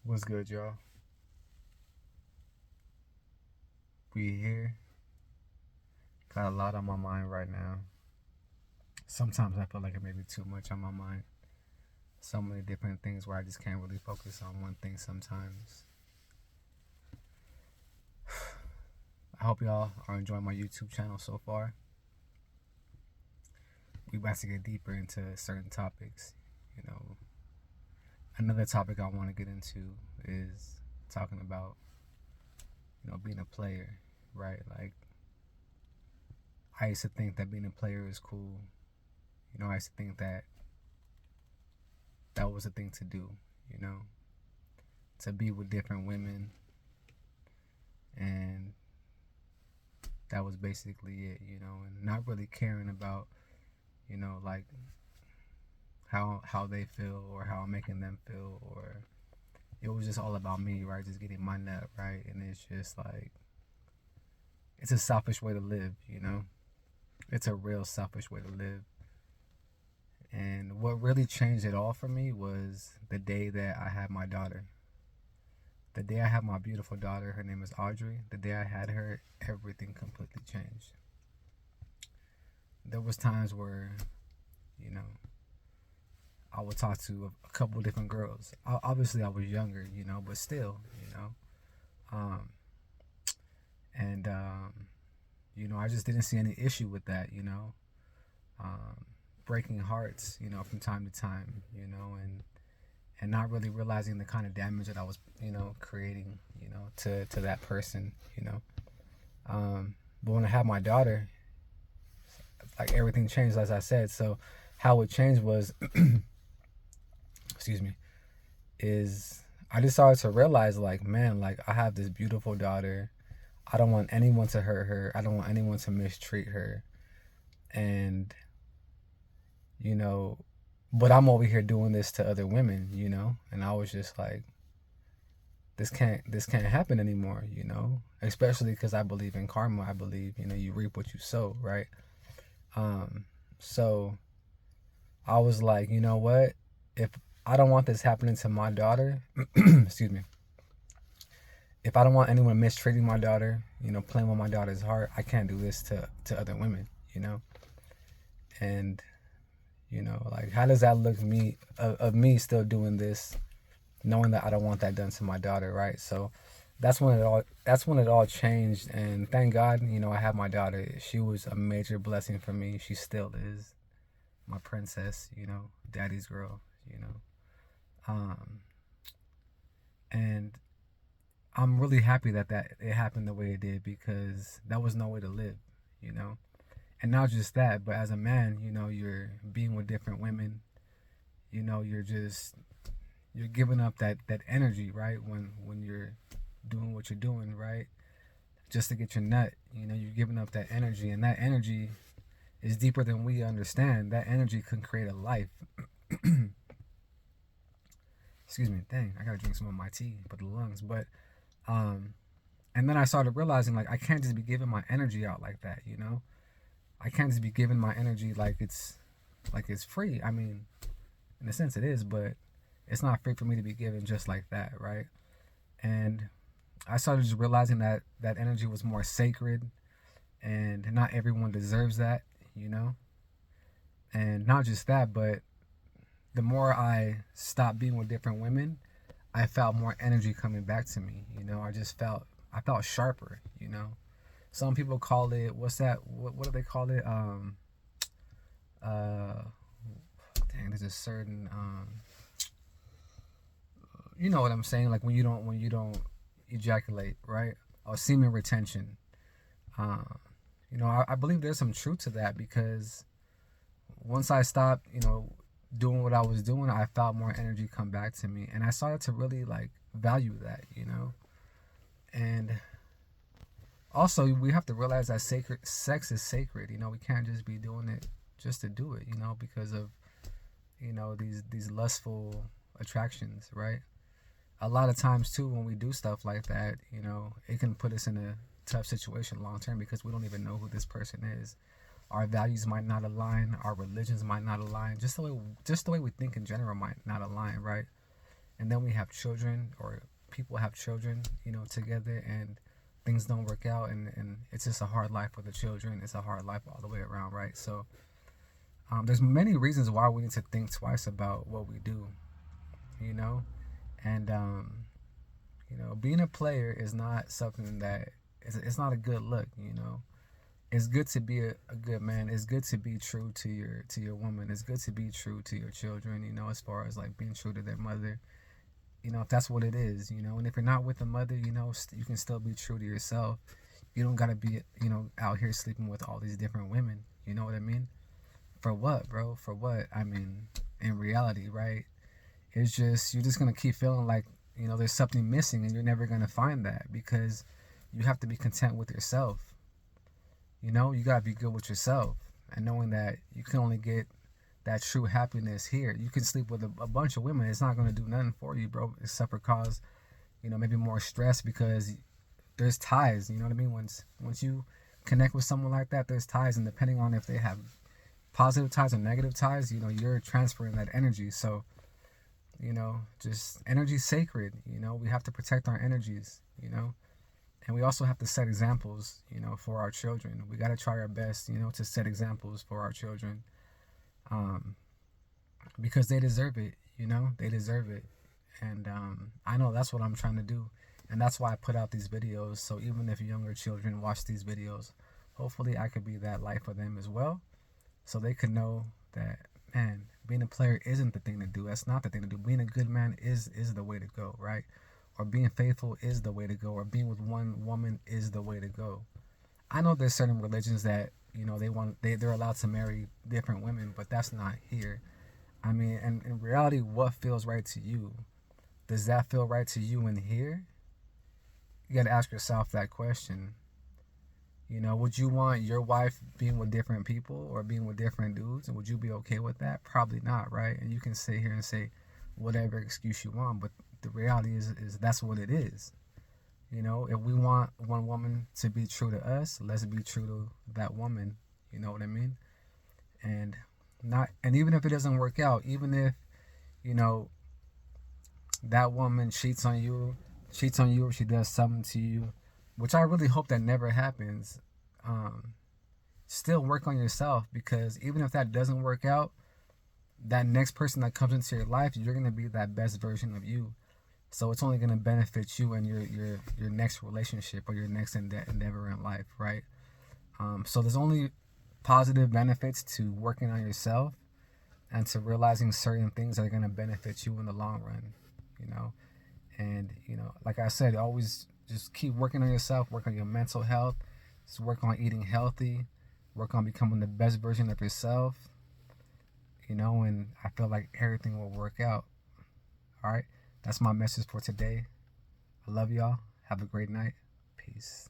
What's good, y'all? We here. Got a lot on my mind right now. Sometimes I feel like it may be too much on my mind. So many different things where I just can't really focus on one thing sometimes. I hope y'all are enjoying my YouTube channel so far. We about to get deeper into certain topics. You know, another topic I want to get into is talking about, being a player, right? Like, I used to think that being a player is cool. I used to think that that was a thing to do, you know, to be with different women, and that was basically it, and not really caring about, like how they feel or how I'm making them feel, or it was just all about me, right? Just getting my nut, right? And it's just like it's a selfish way to live, It's a real selfish way to live. And what really changed it all for me was the day that I had my daughter. The day I had my beautiful daughter, her name is Audrey. The day I had her, everything completely changed. There was times where, you know, I would talk to a couple different girls. Obviously, I was younger, but still, um, and I just didn't see any issue with that, um, breaking hearts, from time to time, and not really realizing the kind of damage that I was, creating, to that person, But when I had my daughter, like everything changed, as I said. So how it changed was, excuse me, is I just started to realize, like, man, like I have this beautiful daughter. I don't want anyone to hurt her. I don't want anyone to mistreat her. And, you know, but I'm over here doing this to other women, And I was just like, this can't happen anymore, Especially because I believe in karma. I believe, you reap what you sow, right? So I was like, you know what? If I don't want this happening to my daughter, excuse me, if I don't want anyone mistreating my daughter, playing with my daughter's heart, I can't do this to other women, And like, how does that look me of me still doing this, knowing that I don't want that done to my daughter, right? So that's when it all changed, and thank God, I have my daughter. She was a major blessing for me. She still is my princess, daddy's girl, Um, and I'm really happy that it happened the way it did, because that was no way to live, you know. And not just that, but as a man, you're being with different women. You're giving up that energy, right? When you're doing what you're doing, right? Just to get your nut, you're giving up that energy, and that energy is deeper than we understand. That energy can create a life. Excuse me, dang, I gotta drink some of my tea for the lungs. But um, and then I started realizing, like, I can't just be giving my energy out like that, I can't just be giving my energy like it's free. I mean, in a sense it is, but it's not free for me to be given just like that, right? And I started just realizing that that energy was more sacred, and not everyone deserves that, you know. And not just that, but the more I stopped being with different women, I felt more energy coming back to me. I felt sharper. Some people call it, what's that? What do they call it? Uh, Dang, there's a certain you know what I'm saying? Like when you don't ejaculate, right? Or semen retention. Uh, I believe there's some truth to that, because once I stopped, doing what I was doing, I felt more energy come back to me, and I started to really like value that. And also, we have to realize that sacred sex is sacred. We can't just be doing it just to do it. Because of these lustful attractions, right? A lot of times too, when we do stuff like that, it can put us in a tough situation long term, because we don't even know who this person is. Our values might not align. Our religions might not align. Just the way we think in general might not align, right? and then we have children, or people have children, you know, together, and things don't work out, and it's just a hard life for the children. It's a hard life all the way around, right? So there's many reasons why we need to think twice about what we do, you know, and you know, being a player is not something that it's not a good look, you know. It's good to be a good man. It's good to be true to your woman. It's good to be true to your children, you know, as far as like being true to their mother, you know, if that's what it is, you know. And if you're not with a mother, you know, you can still be true to yourself. You don't gotta be, you know, out here sleeping with all these different women. You know what I mean? For what, bro? For what? I mean, in reality, right? It's just you're just gonna keep feeling like, you know, there's something missing, and you're never gonna find that, because you have to be content with yourself. You know, you gotta be good with yourself, and knowing that you can only get that true happiness here. You can sleep with a bunch of women; it's not gonna do nothing for you, bro, except for cause, you know, maybe more stress, because there's ties. You know what I mean? Once you connect with someone like that, there's ties, and depending on if they have positive ties or negative ties, you know, you're transferring that energy. So, you know, just energy sacred. You know, we have to protect our energies. You know, and we also have to set examples, you know, for our children. We got to try our best, you know, to set examples for our children, um, because they deserve it. You know, they deserve it, and I know that's what I'm trying to do, and that's why I put out these videos. So even if younger children watch these videos, hopefully I could be that light for them as well, so they could know that, man, being a player isn't the thing to do. That's not the thing to do. Being a good man is the way to go, right? Or being faithful is the way to go, or being with one woman is the way to go. I know there's certain religions that, you know, they're allowed to marry different women, but that's not here. I mean, and in reality, what feels right to you? Does that feel right to you in here? You got to ask yourself that question. You know, would you want your wife being with different people or being with different dudes? And would you be okay with that? Probably not, right? And you can sit here and say whatever excuse you want, but the reality is that's what it is. You know, if we want one woman to be true to us, let's be true to that woman. You know what I mean? And not, and even if it doesn't work out, even if, you know, that woman cheats on you, or she does something to you, which I really hope that never happens. Um, Still work on yourself, because even if that doesn't work out, that next person that comes into your life, you're gonna be that best version of you. So it's only gonna benefit you and your next relationship or your next endeavor in life, right? So there's only positive benefits to working on yourself and to realizing certain things that are gonna benefit you in the long run, you know. And you know, like I said, always just keep working on yourself, work on your mental health, just work on eating healthy, work on becoming the best version of yourself, you know, and I feel like everything will work out. All right. That's my message for today. I love y'all. Have a great night. Peace.